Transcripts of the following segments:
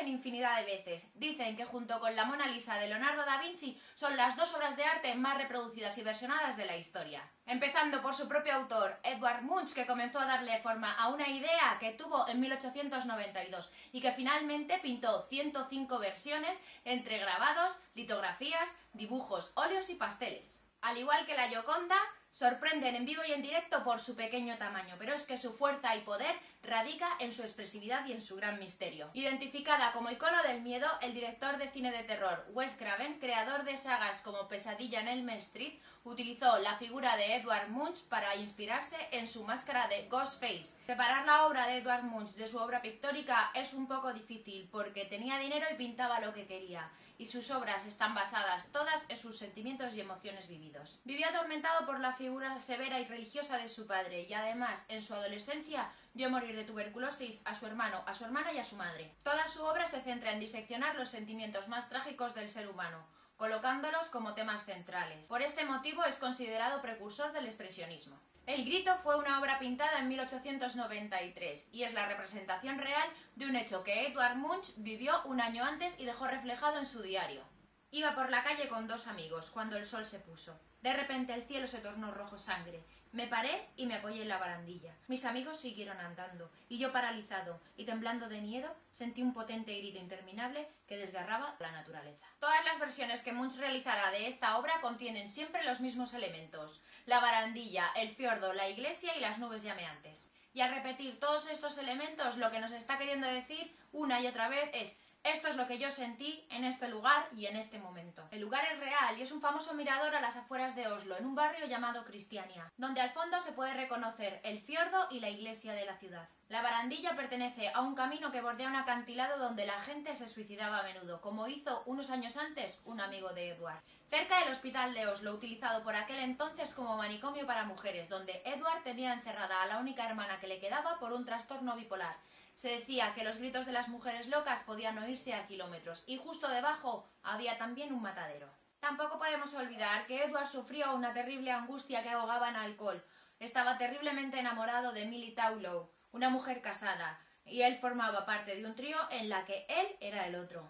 dicen infinidad de veces. Dicen que junto con la Mona Lisa de Leonardo da Vinci son las dos obras de arte más reproducidas y versionadas de la historia. Empezando por su propio autor, Edvard Munch, que comenzó a darle forma a una idea que tuvo en 1892 y que finalmente pintó 105 versiones entre grabados, litografías, dibujos, óleos y pasteles. Al igual que la Gioconda, sorprenden en vivo y en directo por su pequeño tamaño, pero es que su fuerza y poder radica en su expresividad y en su gran misterio. Identificada como icono del miedo, el director de cine de terror Wes Craven, creador de sagas como Pesadilla en Elm Street, utilizó la figura de Edvard Munch para inspirarse en su máscara de Ghostface. Separar la obra de Edvard Munch de su obra pictórica es un poco difícil porque tenía dinero y pintaba lo que quería, y sus obras están basadas todas en sus sentimientos y emociones vividos. Vivió atormentado por la figura severa y religiosa de su padre y además en su adolescencia vio morir de tuberculosis a su hermano, a su hermana y a su madre. Toda su obra se centra en diseccionar los sentimientos más trágicos del ser humano, colocándolos como temas centrales. Por este motivo es considerado precursor del expresionismo. El Grito fue una obra pintada en 1893 y es la representación real de un hecho que Edvard Munch vivió un año antes y dejó reflejado en su diario. Iba por la calle con dos amigos cuando el sol se puso. De repente el cielo se tornó rojo sangre. Me paré y me apoyé en la barandilla. Mis amigos siguieron andando, y yo paralizado y temblando de miedo, sentí un potente grito interminable que desgarraba la naturaleza. Todas las versiones que Munch realizará de esta obra contienen siempre los mismos elementos: la barandilla, el fiordo, la iglesia y las nubes llameantes. Y al repetir todos estos elementos, lo que nos está queriendo decir una y otra vez es: esto es lo que yo sentí en este lugar y en este momento. El lugar es real y es un famoso mirador a las afueras de Oslo, en un barrio llamado Cristiania, donde al fondo se puede reconocer el fiordo y la iglesia de la ciudad. La barandilla pertenece a un camino que bordea un acantilado donde la gente se suicidaba a menudo, como hizo unos años antes un amigo de Edward. Cerca del hospital de Oslo, utilizado por aquel entonces como manicomio para mujeres, donde Edward tenía encerrada a la única hermana que le quedaba por un trastorno bipolar. Se decía que los gritos de las mujeres locas podían oírse a kilómetros, y justo debajo había también un matadero. Tampoco podemos olvidar que Edward sufría una terrible angustia que ahogaba en alcohol. Estaba terriblemente enamorado de Millie Taulow, una mujer casada, y él formaba parte de un trío en la que él era el otro.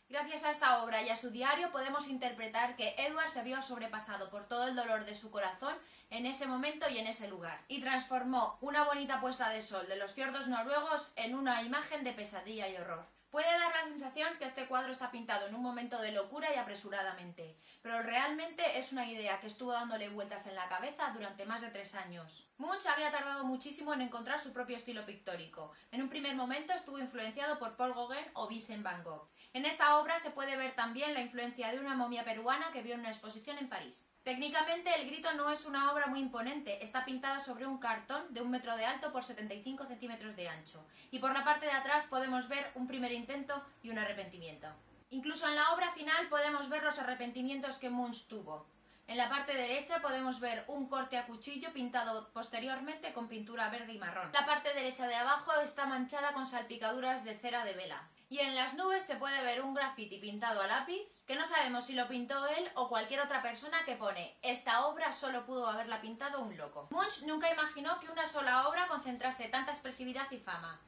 Gracias a esta obra y a su diario podemos interpretar que Edward se vio sobrepasado por todo el dolor de su corazón en ese momento y en ese lugar, y transformó una bonita puesta de sol de los fiordos noruegos en una imagen de pesadilla y horror. Puede dar la sensación que este cuadro está pintado en un momento de locura y apresuradamente, pero realmente es una idea que estuvo dándole vueltas en la cabeza durante más de 3 años. Munch había tardado muchísimo en encontrar su propio estilo pictórico. En un primer momento estuvo influenciado por Paul Gauguin o Vincent van Gogh. En esta obra se puede ver también la influencia de una momia peruana que vio en una exposición en París. Técnicamente, El Grito no es una obra muy imponente, está pintada sobre un cartón de 1 metro de alto por 75 centímetros de ancho, y por la parte de atrás podemos ver un primer intento y un arrepentimiento. Incluso en la obra final podemos ver los arrepentimientos que Munch tuvo. En la parte derecha podemos ver un corte a cuchillo pintado posteriormente con pintura verde y marrón. La parte derecha de abajo está manchada con salpicaduras de cera de vela. Y en las nubes se puede ver un graffiti pintado a lápiz, que no sabemos si lo pintó él o cualquier otra persona, que pone: esta obra solo pudo haberla pintado un loco. Munch nunca imaginó que una sola obra concentrase tanta expresividad y fama.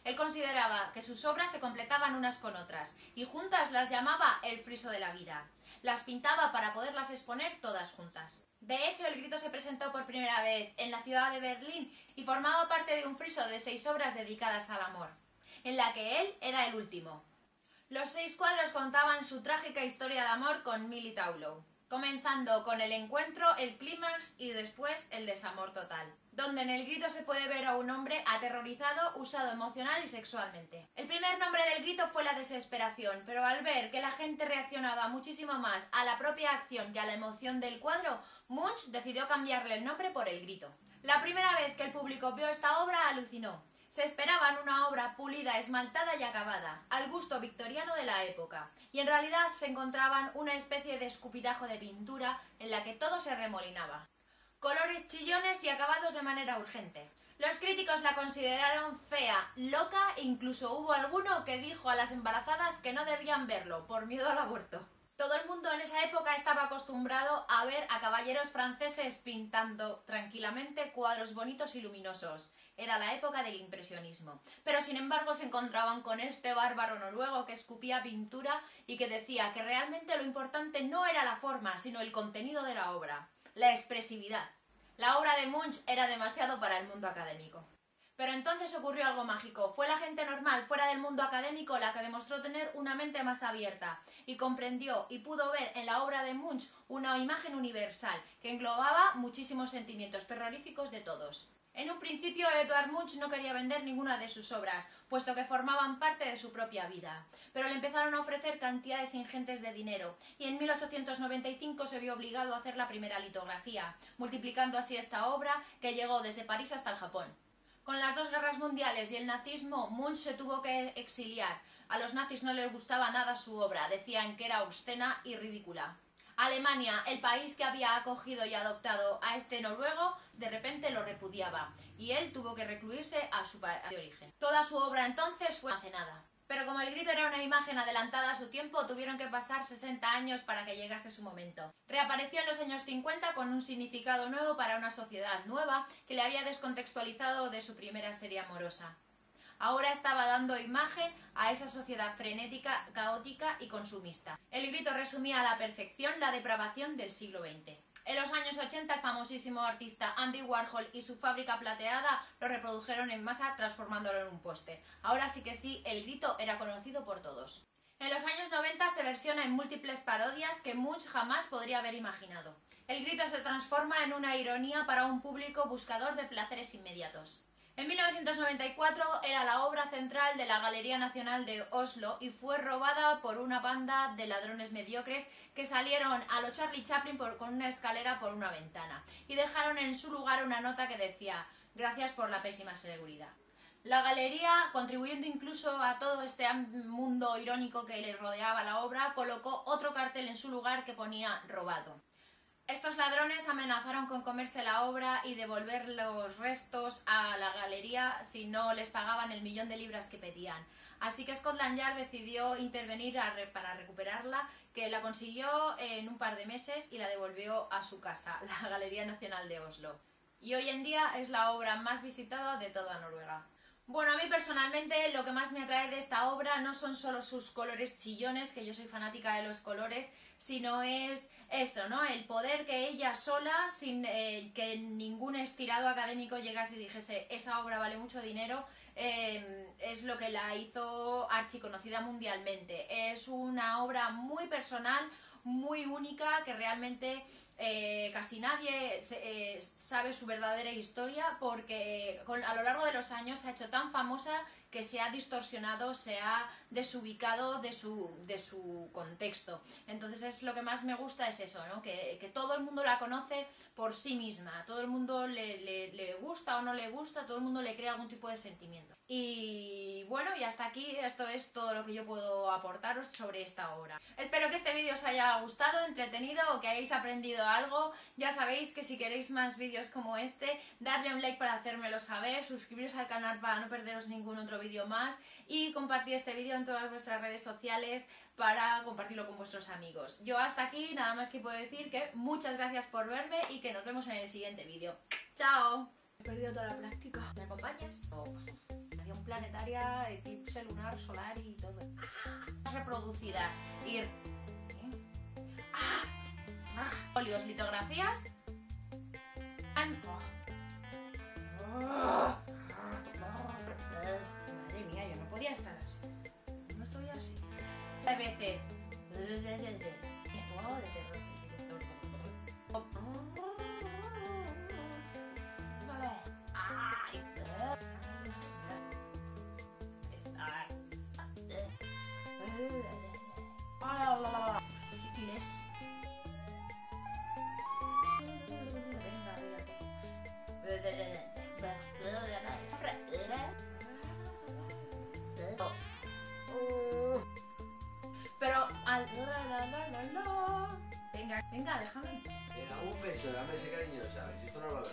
Él consideraba que sus obras se completaban unas con otras, y juntas las llamaba el friso de la vida. Las pintaba para poderlas exponer todas juntas. De hecho, El Grito se presentó por primera vez en la ciudad de Berlín y formaba parte de un friso de 6 obras dedicadas al amor, en la que él era el último. Los 6 cuadros contaban su trágica historia de amor con Millie Taulow, comenzando con el encuentro, el clímax y después el desamor total, donde en El Grito se puede ver a un hombre aterrorizado, usado emocional y sexualmente. El primer nombre del Grito fue la desesperación, pero al ver que la gente reaccionaba muchísimo más a la propia acción que a la emoción del cuadro, Munch decidió cambiarle el nombre por El Grito. La primera vez que el público vio esta obra alucinó. Se esperaban una obra pulida, esmaltada y acabada, al gusto victoriano de la época, y en realidad se encontraban una especie de escupitajo de pintura en la que todo se remolinaba. Colores chillones y acabados de manera urgente. Los críticos la consideraron fea, loca e incluso hubo alguno que dijo a las embarazadas que no debían verlo por miedo al aborto. Todo el mundo en esa época estaba acostumbrado a ver a caballeros franceses pintando tranquilamente cuadros bonitos y luminosos. Era la época del impresionismo. Pero sin embargo se encontraban con este bárbaro noruego que escupía pintura y que decía que realmente lo importante no era la forma, sino el contenido de la obra, la expresividad. La obra de Munch era demasiado para el mundo académico. Pero entonces ocurrió algo mágico. Fue la gente normal, fuera del mundo académico, la que demostró tener una mente más abierta y comprendió y pudo ver en la obra de Munch una imagen universal que englobaba muchísimos sentimientos terroríficos de todos. En un principio, Edvard Munch no quería vender ninguna de sus obras, puesto que formaban parte de su propia vida. Pero le empezaron a ofrecer cantidades ingentes de dinero, y en 1895 se vio obligado a hacer la primera litografía, multiplicando así esta obra que llegó desde París hasta el Japón. Con las dos guerras mundiales y el nazismo, Munch se tuvo que exiliar. A los nazis no les gustaba nada su obra, decían que era obscena y ridícula. Alemania, el país que había acogido y adoptado a este noruego, de repente lo repudiaba, y él tuvo que recluirse a su país de origen. Toda su obra entonces fue almacenada. Pero como El Grito era una imagen adelantada a su tiempo, tuvieron que pasar 60 años para que llegase su momento. Reapareció en los años 50 con un significado nuevo para una sociedad nueva que le había descontextualizado de su primera serie amorosa. Ahora estaba dando imagen a esa sociedad frenética, caótica y consumista. El Grito resumía a la perfección la depravación del siglo XX. En los años 80 el famosísimo artista Andy Warhol y su fábrica plateada lo reprodujeron en masa transformándolo en un póster. Ahora sí que sí, El Grito era conocido por todos. En los años 90 se versiona en múltiples parodias que Munch jamás podría haber imaginado. El Grito se transforma en una ironía para un público buscador de placeres inmediatos. En 1994 era la obra central de la Galería Nacional de Oslo y fue robada por una banda de ladrones mediocres que salieron a lo Charlie Chaplin con una escalera por una ventana y dejaron en su lugar una nota que decía «Gracias por la pésima seguridad». La galería, contribuyendo incluso a todo este mundo irónico que le rodeaba la obra, colocó otro cartel en su lugar que ponía «Robado». Estos ladrones amenazaron con comerse la obra y devolver los restos a la galería si no les pagaban el 1.000.000 de libras que pedían. Así que Scotland Yard decidió intervenir para recuperarla, que la consiguió en un par de meses y la devolvió a su casa, la Galería Nacional de Oslo. Y hoy en día es la obra más visitada de toda Noruega. Bueno, a mí personalmente lo que más me atrae de esta obra no son solo sus colores chillones, que yo soy fanática de los colores, sino es eso, ¿no? El poder que ella sola, sin que ningún estirado académico llegase y dijese esa obra vale mucho dinero, es lo que la hizo archiconocida mundialmente. Es una obra muy personal, muy única, que realmente casi nadie sabe su verdadera historia porque a lo largo de los años se ha hecho tan famosa que se ha distorsionado, se ha desubicado de su contexto. Entonces es lo que más me gusta es eso, ¿no? Que todo el mundo la conoce por sí misma, todo el mundo le gusta o no le gusta, todo el mundo le crea algún tipo de sentimiento. Y bueno, y hasta aquí esto es todo lo que yo puedo aportaros sobre esta obra. Espero que este vídeo os haya gustado, entretenido o que hayáis aprendido algo. Ya sabéis que si queréis más vídeos como este, darle un like para hacérmelo saber, suscribiros al canal para no perderos ningún otro vídeo más y compartir este vídeo en todas vuestras redes sociales para compartirlo con vuestros amigos. Yo hasta aquí nada más que puedo decir que muchas gracias por verme y que nos vemos en el siguiente vídeo. ¡Chao! He perdido toda la práctica. ¿Me acompañas? Avión planetaria, eclipse lunar, solar y todo. Reproducidas. Folios, litografías. Madre mía, yo no podía estar así. No estoy así. A veces. Difíciles. Venga, pero venga, déjame. Un beso, dame ese cariño, ¿sabes? Esto no lo hago.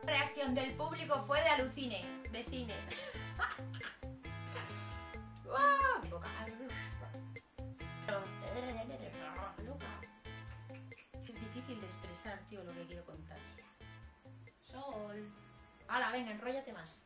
La reacción del público fue de alucine, vecine. ¡Wow! difícil de expresar, tío, lo que quiero contar. Sol. Hala, venga, enróllate más.